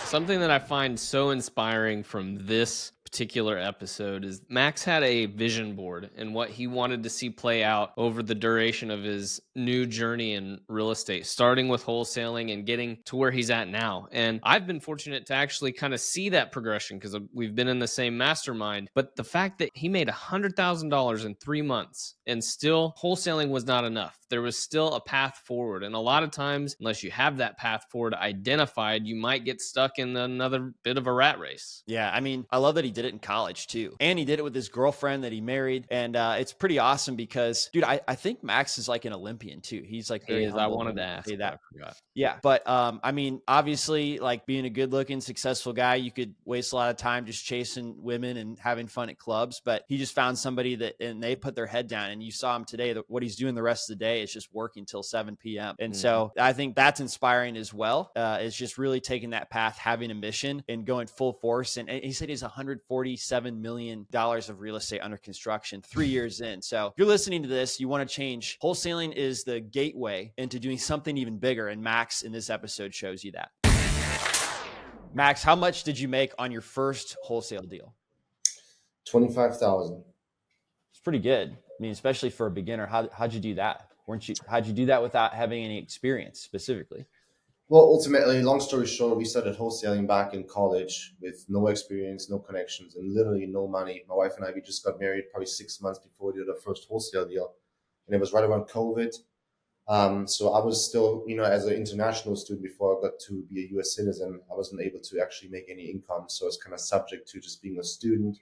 Something that I find so inspiring from this particular episode is Max had a vision board and what he wanted to see play out over the duration of his new journey in real estate, starting with wholesaling and getting to where he's at now. And I've been fortunate to actually kind of see that progression because we've been in the same mastermind. But the fact that he made $100,000 in 3 months and still wholesaling was not enough. There was still a path forward. And a lot of times, unless you have that path forward identified, you might get stuck in another bit of a rat race. Yeah, I mean, I love that he did it in college too. And he did it with his girlfriend that he married. And it's pretty awesome because, dude, I think Max is like an Olympian too. He's like very humble. I wanted to ask that. I forgot. Yeah. But I mean, obviously, like being a good looking, successful guy, you could waste a lot of time just chasing women and having fun at clubs. But he just found somebody that, and they put their head down. And you saw him today, that what he's doing the rest of the day is just working till 7 p.m. And so I think that's inspiring as well. It's just really taking that path, having a mission and going full force. And he said he has $147 million of real estate under construction 3 years in. So if you're listening to this, you want to change. Wholesaling is the gateway into doing something even bigger. And Max in this episode shows you that. Max, how much did you make on your first wholesale deal? $25,000. It's pretty good. I mean, especially for a beginner. How'd you do that? How'd you do that without having any experience specifically? Well, ultimately, long story short, we started wholesaling back in college with no experience, no connections, and literally no money. My wife and I, we just got married probably 6 months before we did our first wholesale deal. And it was right around COVID. So I was still, as an international student before I got to be a US citizen, I wasn't able to actually make any income. So I was kind of subject to just being a student.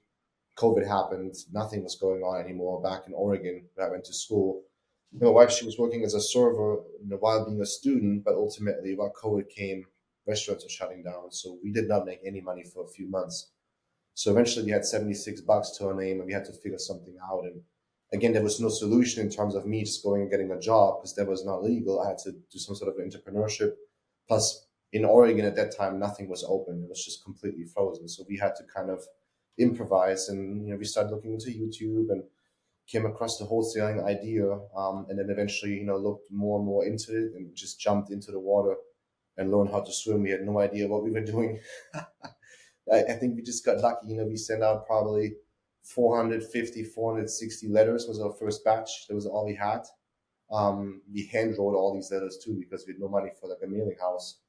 COVID happened. Nothing was going on anymore back in Oregon where I went to school. My wife, she was working as a server while being a student, but ultimately while COVID came, restaurants are shutting down. So we did not make any money for a few months. So eventually we had $76 to our name and we had to figure something out. And again, there was no solution in terms of me just going and getting a job because that was not legal. I had to do some sort of entrepreneurship. Plus in Oregon at that time, nothing was open. It was just completely frozen. So we had to kind of improvise and, we started looking into YouTube and came across the wholesaling idea, and then eventually, looked more and more into it and just jumped into the water and learned how to swim. We had no idea what we were doing. I think we just got lucky. We sent out probably 450, 460 letters was our first batch. That was all we had. We hand wrote all these letters too because we had no money for like a mailing house.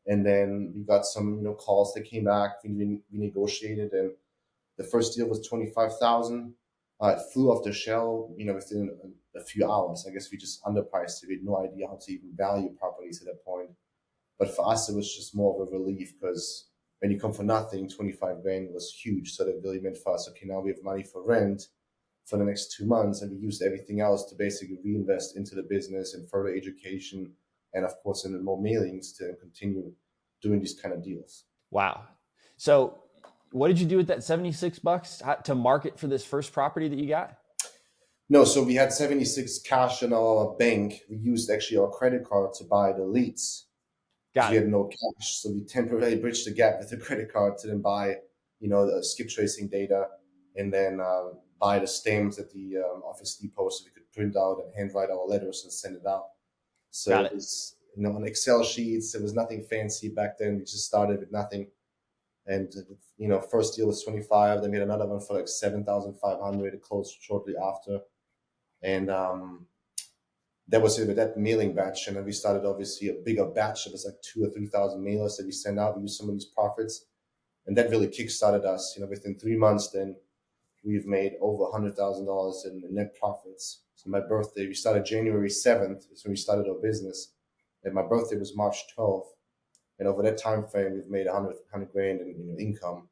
And then we got some, calls that came back. We negotiated, and the first deal was $25,000. It flew off the shell, within a few hours. I guess we just underpriced it. We had no idea how to even value properties at that point. But for us, it was just more of a relief because when you come for nothing, 25 grand was huge. So that really meant for us, okay, now we have money for rent for the next 2 months, and we used everything else to basically reinvest into the business and further education, and of course, in more mailings to continue doing these kind of deals. Wow. So what did you do with that $76 to market for this first property that you got? No, so we had 76 cash in our bank. We used actually our credit card to buy the leads. We had no cash, so we temporarily bridged the gap with the credit card to then buy, the skip tracing data, and then buy the stamps at the Office Depot so we could print out and handwrite our letters and send it out. So it was, on Excel sheets. There was nothing fancy back then. We just started with nothing. And, first deal was 25. Then we had another one for like 7,500. It closed shortly after. And that was it with that mailing batch. And then we started obviously a bigger batch. It was like 2,000 or 3,000 mailers that we sent out. We used some of these profits. And that really kickstarted us. Within 3 months, then we've made over $100,000 in net profits. So my birthday, we started January 7th. Is when we started our business. And my birthday was March 12th. And over that time frame, we've made 100 grand in income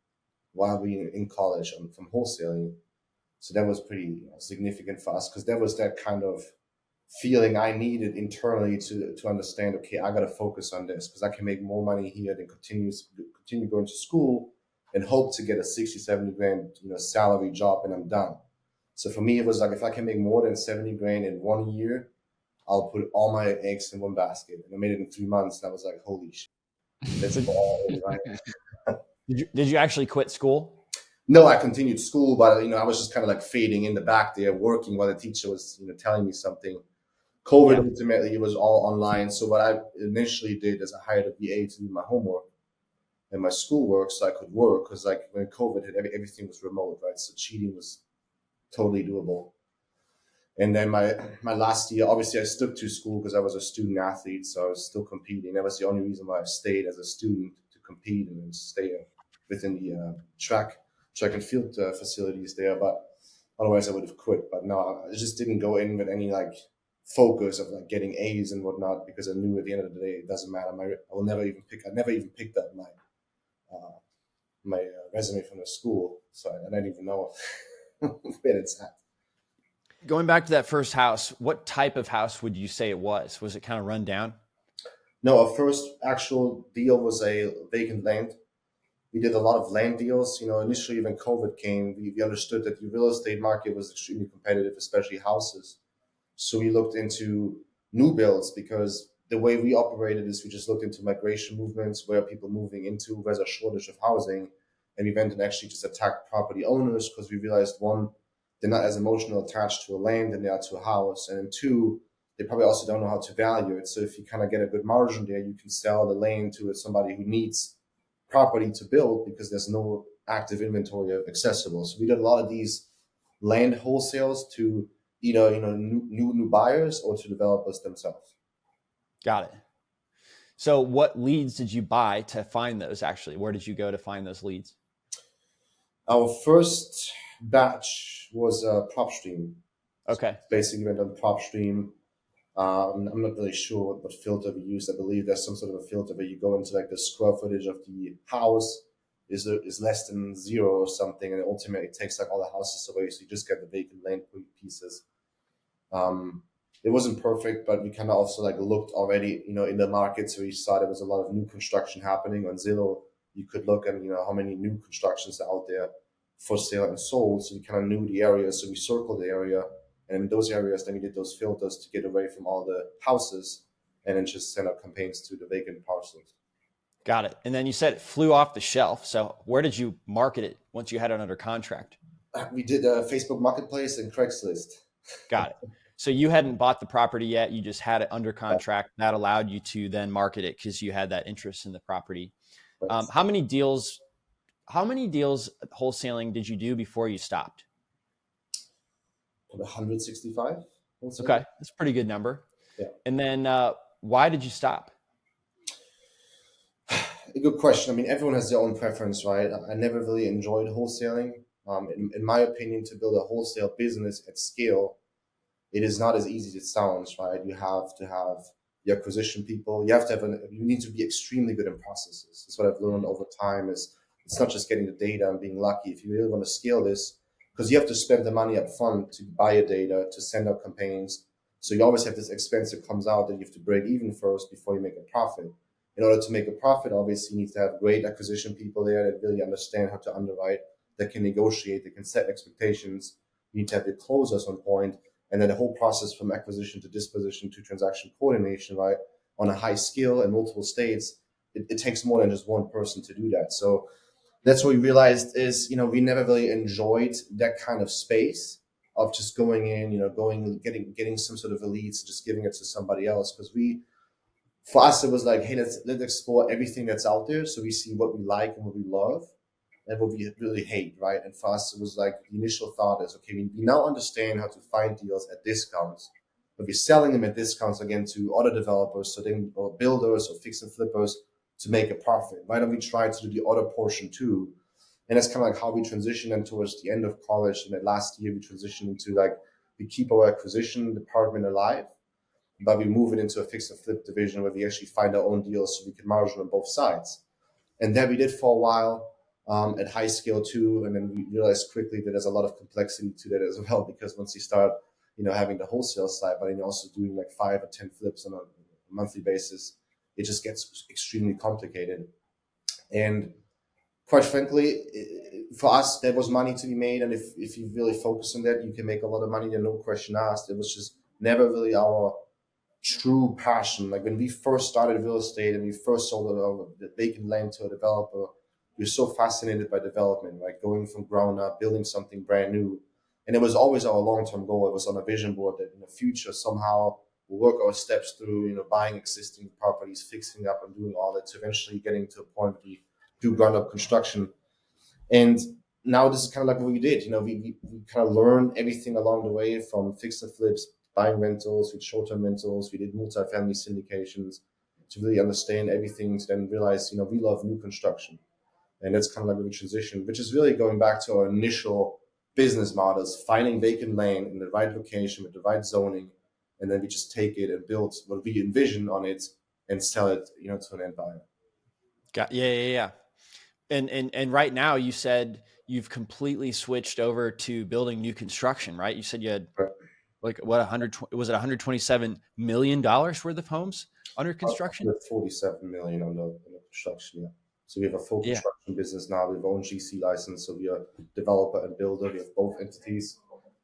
while being in college from wholesaling. So that was pretty significant for us because that was that kind of feeling I needed internally to understand, okay, I got to focus on this because I can make more money here than continue going to school and hope to get a 60, 70 grand salary job and I'm done. So for me, it was like, if I can make more than 70 grand in 1 year, I'll put all my eggs in one basket. And I made it in 3 months and I was like, holy shit. That's all right. Did you actually quit school? No, I continued school, but I was just kind of like fading in the back there, working while the teacher was telling me something. COVID ultimately, it was all online. So what I initially did is I hired a VA to do my homework, and my schoolwork so I could work. Because like when COVID hit, everything was remote, right? So cheating was totally doable. And then my last year, obviously, I stuck to school because I was a student athlete, so I was still competing. That was the only reason why I stayed as a student, to compete and then stay within the track and field facilities there. But otherwise, I would have quit. But no, I just didn't go in with any like focus of like getting A's and whatnot, because I knew at the end of the day it doesn't matter. I never even picked up my resume from the school, so I don't even know where it's at. Going back to that first house, what type of house would you say it was? Was it kind of run down? No, our first actual deal was a vacant land. We did a lot of land deals. Initially when COVID came, we understood that the real estate market was extremely competitive, especially houses. So we looked into new builds, because the way we operated is we just looked into migration movements, where people moving into, where's a shortage of housing. And we went and actually just attacked property owners, because we realized, one, they're not as emotional attached to a land than they are to a house. And then two, they probably also don't know how to value it. So if you kind of get a good margin there, you can sell the land to somebody who needs property to build, because there's no active inventory accessible. So we did a lot of these land wholesales to either new buyers or to developers themselves. Got it. So what leads did you buy to find those actually? Where did you go to find those leads? Our first batch was PropStream. Okay. Basically went on PropStream. I'm not really sure what filter we used. I believe there's some sort of a filter where you go into like the square footage of the house is less than 0 or something, and ultimately it takes like all the houses away, so you just get the vacant land pieces. It wasn't perfect, but we kind of also like looked already, in the market, so we saw there was a lot of new construction happening on Zillow. You could look at how many new constructions are out there for sale and sold, so we kind of knew the area, so we circled the area. And in those areas, then we did those filters to get away from all the houses, and then just send out campaigns to the vacant parcels. Got it. And then you said it flew off the shelf. So where did you market it once you had it under contract? We did a Facebook Marketplace and Craigslist. Got it. So you hadn't bought the property yet. You just had it under contract. That allowed you to then market it because you had that interest in the property. How many deals wholesaling did you do before you stopped? 165. Okay. That's a pretty good number. Yeah. And then why did you stop? A good question. I mean, everyone has their own preference, right? I never really enjoyed wholesaling. In my opinion, to build a wholesale business at scale, it is not as easy as it sounds, right? You have to have the acquisition people. You have to you need to be extremely good in processes. That's what I've learned over time. Is it's not just getting the data and being lucky. If you really want to scale this, because you have to spend the money up front to buy your data, to send out campaigns. So you always have this expense that comes out that you have to break even first before you make a profit. In order to make a profit, obviously, you need to have great acquisition people there that really understand how to underwrite, that can negotiate, that can set expectations. You need to have your closers on point, and then the whole process from acquisition to disposition to transaction coordination, right, on a high scale in multiple states, it takes more than just one person to do that. So that's what we realized is, we never really enjoyed that kind of space of just going in, getting some sort of a leads, just giving it to somebody else. Because for us, it was like, hey, let's explore everything that's out there, so we see what we like and what we love and what we really hate, right? And for us, it was like the initial thought is, okay, we now understand how to find deals at discounts, but we're selling them at discounts again to other developers, or builders or fix and flippers, to make a profit. Why don't we try to do the other portion too? And that's kind of like how we transitioned then towards the end of college. And then last year we transitioned into like, we keep our acquisition department alive, but we move it into a fix and flip division where we actually find our own deals so we can margin on both sides. And that we did for a while at high scale too. And then we realized quickly that there's a lot of complexity to that as well, because once you start, having the wholesale side, but then you're also doing like 5 or 10 flips on a monthly basis, it just gets extremely complicated. And quite frankly, for us, there was money to be made. And if you really focus on that, you can make a lot of money. There's no question asked. It was just never really our true passion. Like when we first started real estate and we first sold the vacant land to a developer, we were so fascinated by development, right? Going from ground up, building something brand new. And it was always our long-term goal. It was on a vision board that in the future, somehow we'll work our steps through, buying existing properties, fixing up and doing all that, to eventually getting to a point where we do ground up construction. And now this is kind of like what we did. We kind of learned everything along the way, from fix and flips, buying rentals, we did short-term rentals, we did multifamily syndications, to really understand everything, to then realize, we love new construction. And that's kind of like a transition, which is really going back to our initial business models, finding vacant land in the right location with the right zoning. And then we just take it and build what we envision on it and sell it, to an end buyer. Yeah. And right now you said you've completely switched over to building new construction, right? You said you had like what, 127 million dollars worth of homes under construction? 47 million on the construction. Yeah. So we have a full construction business now. We have our own GC license, so we are developer and builder. We have both entities,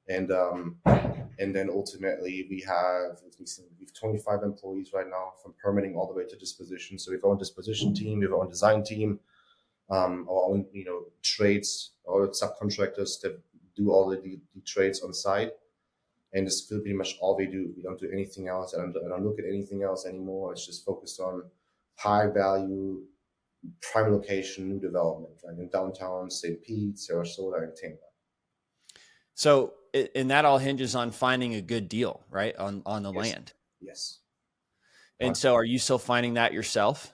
and then ultimately we have 25 employees right now, from permitting all the way to disposition. So we have our own disposition team, we have our own design team, our own trades, our subcontractors that do all the trades on site. And it's pretty much all we do. We don't do anything else. I don't look at anything else anymore. It's just focused on high value, prime location, new development, right? In downtown St. Pete, Sarasota, and Tampa. So, and that all hinges on finding a good deal, right? On the land. Yes. And so are you still finding that yourself?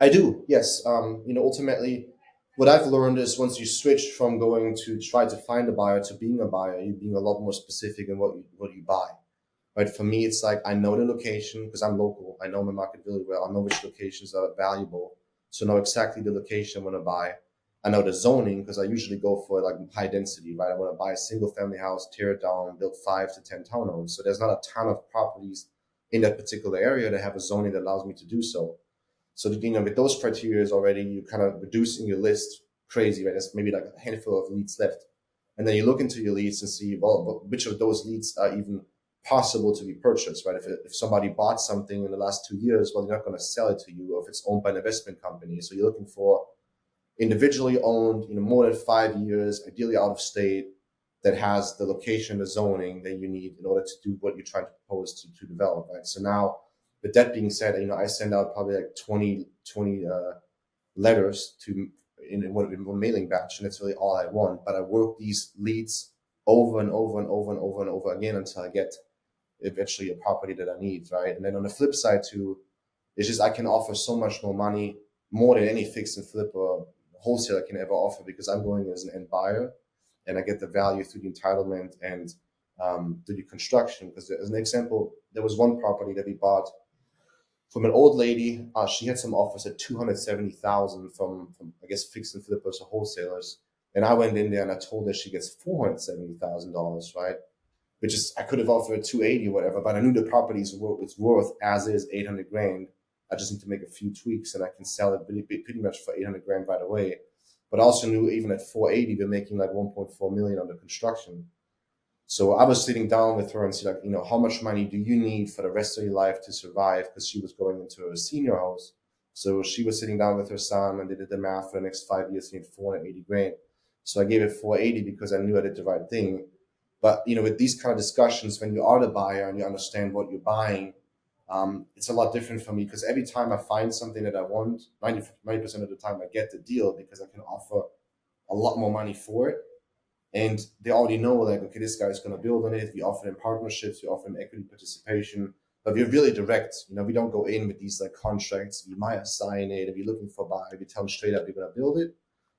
I do. Yes. Ultimately, what I've learned is once you switch from going to try to find a buyer to being a buyer, you're being a lot more specific in what you buy. Right? For me, it's like I know the location because I'm local. I know my market really well. I know which locations are valuable. So I know exactly the location I want to buy. I know the zoning because I usually go for like high density, right? I want to buy a single family house, tear it down, build 5 to 10 townhomes. So there's not a ton of properties in that particular area that have a zoning that allows me to do so. So, with those criteria already, you kind of reducing your list crazy, right? There's maybe like a handful of leads left. And then you look into your leads and see, well, which of those leads are even possible to be purchased, right? If somebody bought something in the last 2 years, well, they're not going to sell it to you, or if it's owned by an investment company. So you're looking for individually owned, more than 5 years, ideally out of state, that has the location, the zoning that you need in order to do what you're trying to propose to develop, right? So now, with that being said, I send out probably like 20 letters in one mailing batch, and that's really all I want. But I work these leads over and over and over and over and over again until I get eventually a property that I need, right? And then on the flip side too, it's just I can offer so much more money, more than any fix and flip or wholesale I can ever offer, because I'm going as an end buyer, and I get the value through the entitlement and through the construction. Because as an example, there was one property that we bought from an old lady. She had some offers at $270,000 from I guess fix and flippers or wholesalers, and I went in there and I told her she gets $470,000, right? Which is, I could have offered $280 or whatever, but I knew the property's worth as is $800,000. I just need to make a few tweaks and I can sell it pretty much for $800,000 right away. But I also knew even at $480,000, we're making like $1.4 million under construction. So I was sitting down with her and said, like, how much money do you need for the rest of your life to survive? Because she was going into a senior house. So she was sitting down with her son and they did the math for the next 5 years. She need $480,000. So I gave it $480,000 because I knew I did the right thing. But, with these kind of discussions, when you are the buyer and you understand what you're buying, it's a lot different for me, because every time I find something that I want, 90% of the time I get the deal because I can offer a lot more money for it. And they already know, like, okay, this guy's going to build on it. We offer them partnerships, we offer them equity participation, but we're really direct. We don't go in with these like contracts. We might assign it. If you're looking for a buyer, we tell them straight up, we're going to build it.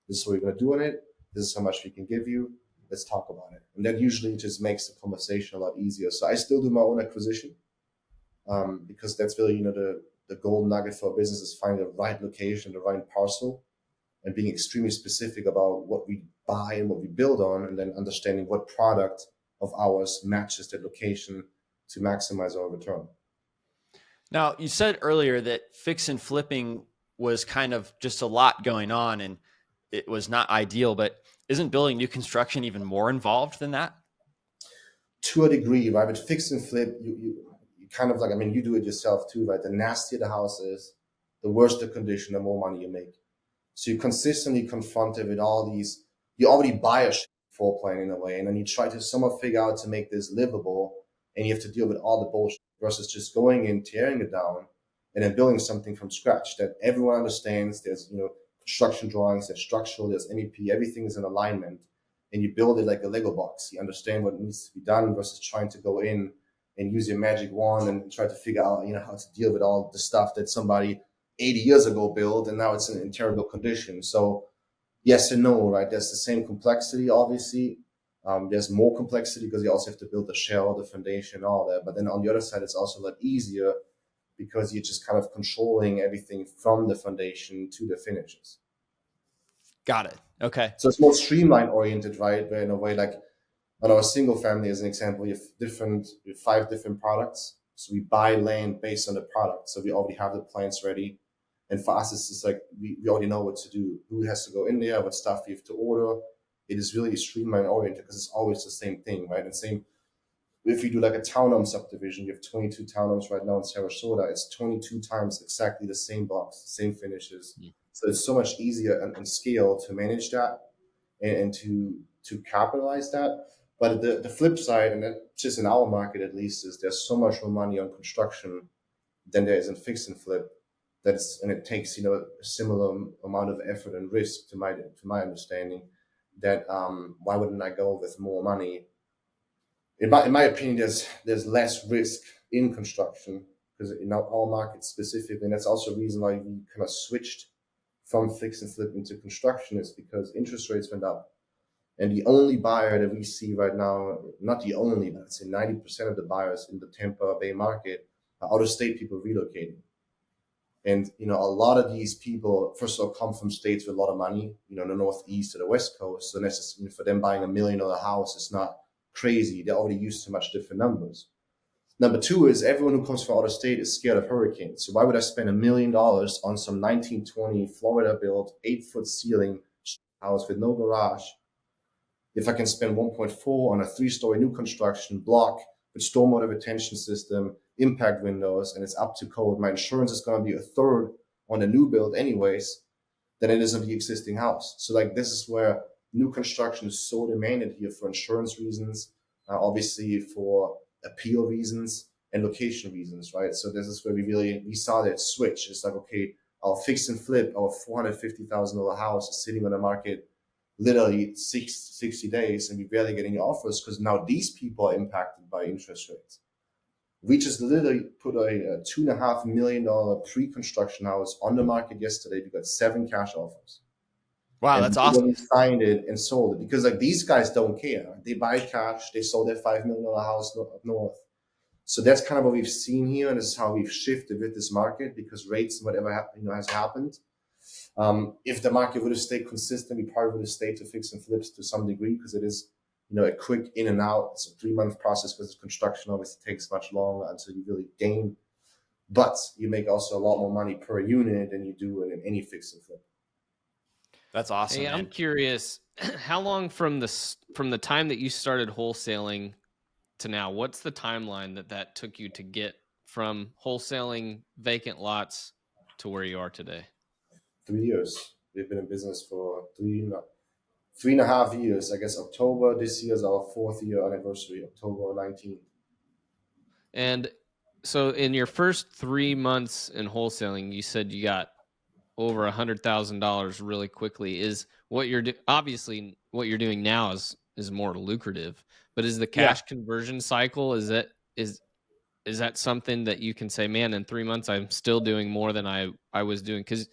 This is what we're going to do on it. This is how much we can give you. Let's talk about it. And that usually just makes the conversation a lot easier. So I still do my own acquisition, because that's really, the gold nugget for a business is finding the right location, the right parcel, and being extremely specific about what we buy and what we build on, and then understanding what product of ours matches that location to maximize our return. Now, you said earlier that fix and flipping was kind of just a lot going on and it was not ideal, but isn't building new construction even more involved than that? To a degree, right? But fix and flip, you kind of like, you do it yourself too, right? The nastier the house is, the worse the condition, the more money you make. So you consistently confronted with all these, you already buy a floor plan in a way, and then you try to somehow figure out to make this livable, and you have to deal with all the bullshit versus just going in, tearing it down, and then building something from scratch that everyone understands. There's, construction drawings, there's structural, there's MEP, everything is in alignment, and you build it like a Lego box. You understand what needs to be done versus trying to go in and use your magic wand and try to figure out, how to deal with all the stuff that somebody 80 years ago built, and now it's in terrible condition. So yes and no, right? There's the same complexity, obviously. There's more complexity because you also have to build the shell, the foundation, all that. But then on the other side, it's also a lot easier because you're just kind of controlling everything from the foundation to the finishes. Got it. Okay. So it's more streamline oriented, right? Where in a way, like on our single family, as an example, we have 5 different products. So we buy land based on the product. So we already have the plans ready. And for us, it's just like we already know what to do, who has to go in there, what stuff we have to order. It is really streamline oriented because it's always the same thing, right? And same if you do like a townhome subdivision, you have 22 townhomes right now in Sarasota. It's 22 times exactly the same box, the same finishes. So it's so much easier and scale to manage that and to capitalize that. But the flip side, and that's just in our market at least, is there's so much more money on construction than there is in fix and flip. And it takes a similar amount of effort and risk to my understanding. That why wouldn't I go with more money? In my opinion, there's less risk in construction because in our market specifically, and that's also a reason why we kind of switched from fix and flip into construction is because interest rates went up. And the only buyer that we see right now, not the only, but I'd say 90% of the buyers in the Tampa Bay market are out-of-state people relocating. And, a lot of these people, first of all, come from states with a lot of money, in the Northeast or the West Coast. So necessarily for them buying $1 million house, it's not crazy. They're already used to much different numbers. Number 2 is everyone who comes from out of state is scared of hurricanes. So why would I spend $1 million on some 1920 Florida built 8-foot ceiling house with no garage if I can spend 1.4 on a 3-story new construction block with stormwater retention system, impact windows, and it's up to code? My insurance is going to be a third on the new build anyways than it is on the existing house. So like this is where new construction is so demanded here for insurance reasons, obviously for appeal reasons and location reasons, right? So this is where we saw that switch. It's like, okay, our fix and flip, our $450,000 house is sitting on the market literally 60 days and we barely getting offers because now these people are impacted by interest rates. We just literally put a $2.5 million pre-construction house on the market yesterday. We got 7 cash offers. Wow, and that's awesome. We signed it and sold it because like these guys don't care. They buy cash. They sold their $5 million house up north. So that's kind of what we've seen here, and this is how we've shifted with this market because rates and whatever has happened. If the market would have stayed consistent, we probably would have stayed to fix and flips to some degree because it is a quick in and out. It's a 3-month process because construction obviously takes much longer until you really gain. But you make also a lot more money per unit than you do in any fix and flip. That's awesome. Hey, man. I'm curious, how long from the time that you started wholesaling to now, what's the timeline that took you to get from wholesaling vacant lots to where you are today? 3 years. We've been in business for 3.5 years. I guess October this year is our 4th year anniversary, October 19th. And so in your first 3 months in wholesaling, you said you got over $100,000 really quickly. Is what you're obviously what you're doing now is more lucrative, but is the cash conversion cycle, is that something that you can say, man, in 3 months, I'm still doing more than I was doing? Because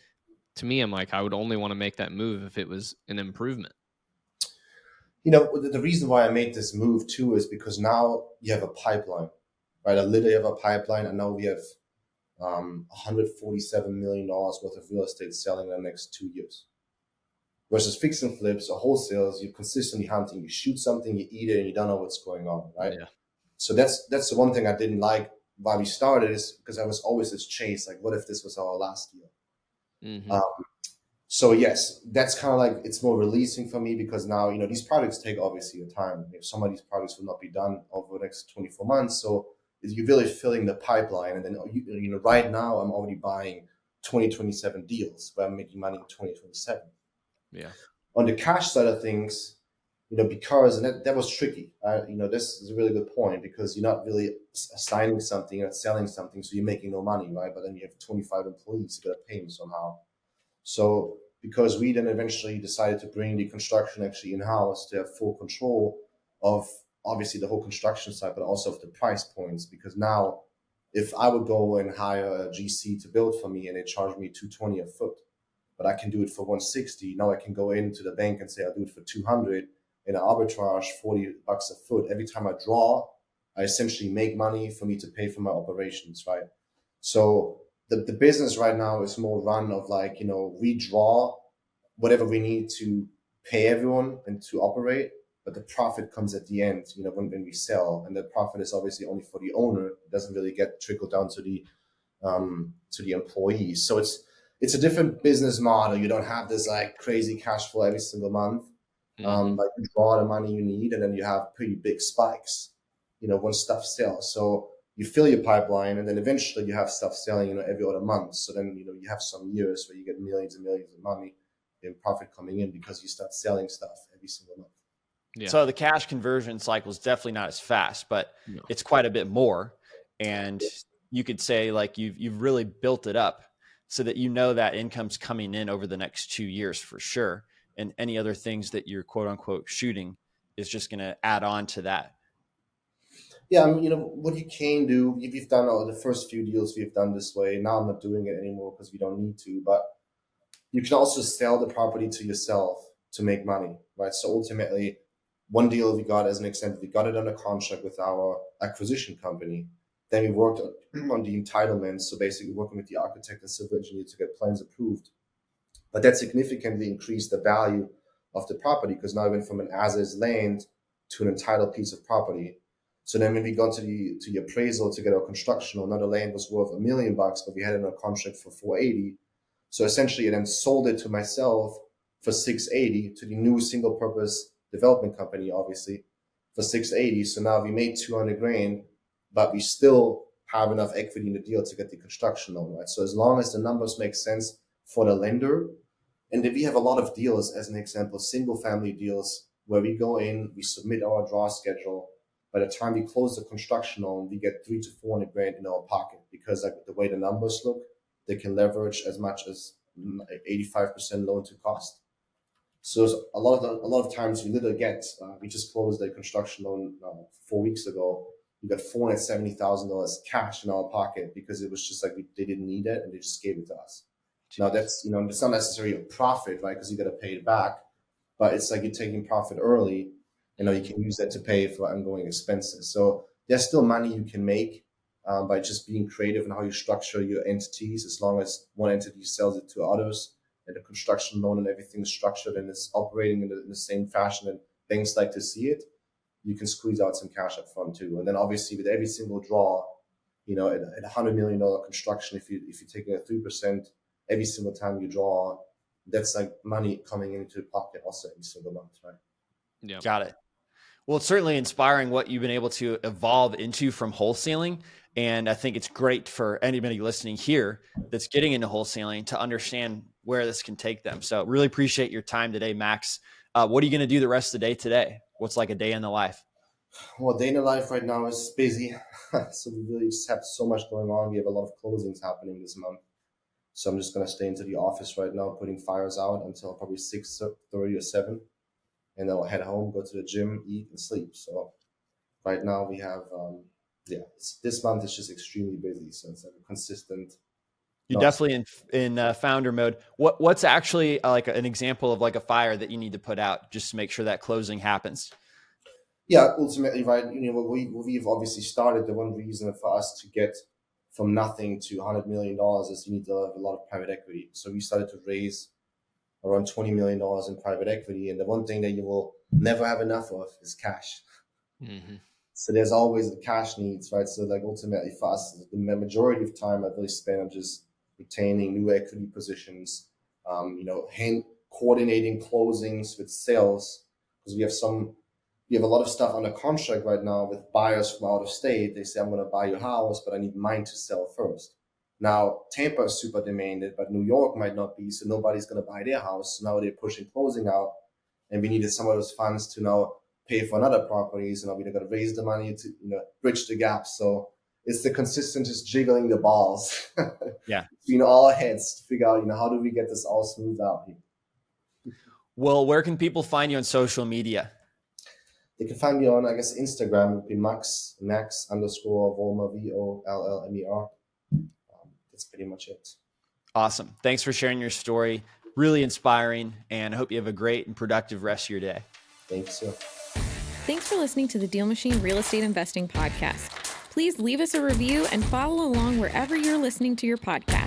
to me, I'm like, I would only want to make that move if it was an improvement. The reason why I made this move too is because now you have a pipeline, right? I literally have a pipeline. I know we have $147 million worth of real estate selling in the next 2 years. Versus fix and flips or wholesales, you're consistently hunting. You shoot something, you eat it, and you don't know what's going on, right? Yeah. So that's the one thing I didn't like why we started is because I was always this chase. Like, what if this was our last year? Mm-hmm. So yes, that's kind of like it's more releasing for me because now these projects take obviously a time. If some of these projects will not be done over the next 24 months, so you're really filling the pipeline. And then right now I'm already buying 2027 deals where I'm making money in 2027. Yeah. On the cash side of things, because that was tricky. This is a really good point because you're not really assigning something, you're not selling something, so you're making no money, right? But then you have 25 employees, you got to pay them somehow. So because we then eventually decided to bring the construction actually in-house to have full control of obviously the whole construction side, but also of the price points. Because now if I would go and hire a GC to build for me and they charge me $220 a foot, but I can do it for $160. Now I can go into the bank and say I'll do it for $200 in an arbitrage, $40 a foot. Every time I draw, I essentially make money for me to pay for my operations, right? So the business right now is more run of like, we draw whatever we need to pay everyone and to operate, but the profit comes at the end, when we sell, and the profit is obviously only for the owner. It doesn't really get trickled down to the employees. So it's a different business model. You don't have this like crazy cash flow every single month. Like you draw the money you need, and then you have pretty big spikes, when stuff sells. So you fill your pipeline, and then eventually you have stuff selling, every other month. So then, you have some years where you get millions and millions of money in profit coming in because you start selling stuff every single month. Yeah. So the cash conversion cycle is definitely not as fast, but it's quite a bit more. And you could say like you've really built it up so that that income's coming in over the next 2 years for sure. And any other things that you're quote unquote shooting is just going to add on to that. Yeah, what you can do, we've done the first few deals we've done this way. Now I'm not doing it anymore because we don't need to, but you can also sell the property to yourself to make money, right? So ultimately, one deal we got, as an example, we got it under contract with our acquisition company. Then we worked on the entitlements, so basically working with the architect and civil engineer to get plans approved. But that significantly increased the value of the property because now we went from an as-is land to an entitled piece of property. So then when we got to the appraisal to get our construction loan, now the land was worth $1 million, but we had it on a contract for $480. So essentially, I then sold it to myself for $680 to the new single-purpose development company, obviously, for $680. So now we made $200,000, but we still have enough equity in the deal to get the construction loan, right? So as long as the numbers make sense for the lender, and then we have a lot of deals, as an example, single-family deals, where we go in, we submit our draw schedule. By the time we close the construction loan, we get $300,000 to $400,000 in our pocket because like the way the numbers look, they can leverage as much as 85% loan to cost. So a lot of times we literally get, we just closed the construction loan 4 weeks ago. We got $470,000 cash in our pocket because it was just like they didn't need it and they just gave it to us. Now that's, it's not necessarily a profit, right? Because you got to pay it back, but it's like you're taking profit early. You can use that to pay for ongoing expenses. So there's still money you can make by just being creative in how you structure your entities, as long as one entity sells it to others and the construction loan and everything is structured and it's operating in the same fashion that banks like to see it. You can squeeze out some cash up front too. And then obviously with every single draw, at $100 million construction, if you're taking a 3% every single time you draw, that's like money coming into the pocket also every single month, right? Yeah. Got it. Well, it's certainly inspiring what you've been able to evolve into from wholesaling. And I think it's great for anybody listening here that's getting into wholesaling to understand where this can take them. So really appreciate your time today, Max. What are you going to do the rest of the day today? What's like a day in the life? Well, day in the life right now is busy. So we really just have so much going on. We have a lot of closings happening this month. So I'm just going to stay into the office right now, putting fires out until probably 6:30 or 7. And then I'll head home, go to the gym, eat, and sleep. So right now we have, this month is just extremely busy. So it's like a consistent. You're definitely in founder mode. What's actually like an example of like a fire that you need to put out just to make sure that closing happens? Yeah, ultimately, right. What we've obviously started, the one reason for us to get from nothing to $100 million is you need to have a lot of private equity. So we started to raise around $20 million in private equity. And the one thing that you will never have enough of is cash. Mm-hmm. So there's always the cash needs, right? So like ultimately for us, the majority of time I've really spent on just retaining new equity positions, coordinating closings with sales, because we have a lot of stuff under contract right now with buyers from out of state. They say, I'm going to buy your house, but I need mine to sell first. Now, Tampa is super demanded, but New York might not be, so nobody's going to buy their house. So now they're pushing closing out, and we needed some of those funds to now pay for another properties, and now we're going to raise the money to bridge the gap. So it's the consistent just jiggling the balls between all heads to figure out how do we get this all smoothed out here. Well, where can people find you on social media? They can find me on, I guess, Instagram would be Max _ Vollmer, VOLLMER. That's pretty much it. Awesome. Thanks for sharing your story. Really inspiring, and I hope you have a great and productive rest of your day. Thanks, sir. Thanks for listening to the DealMachine Real Estate Investing Podcast. Please leave us a review and follow along wherever you're listening to your podcast.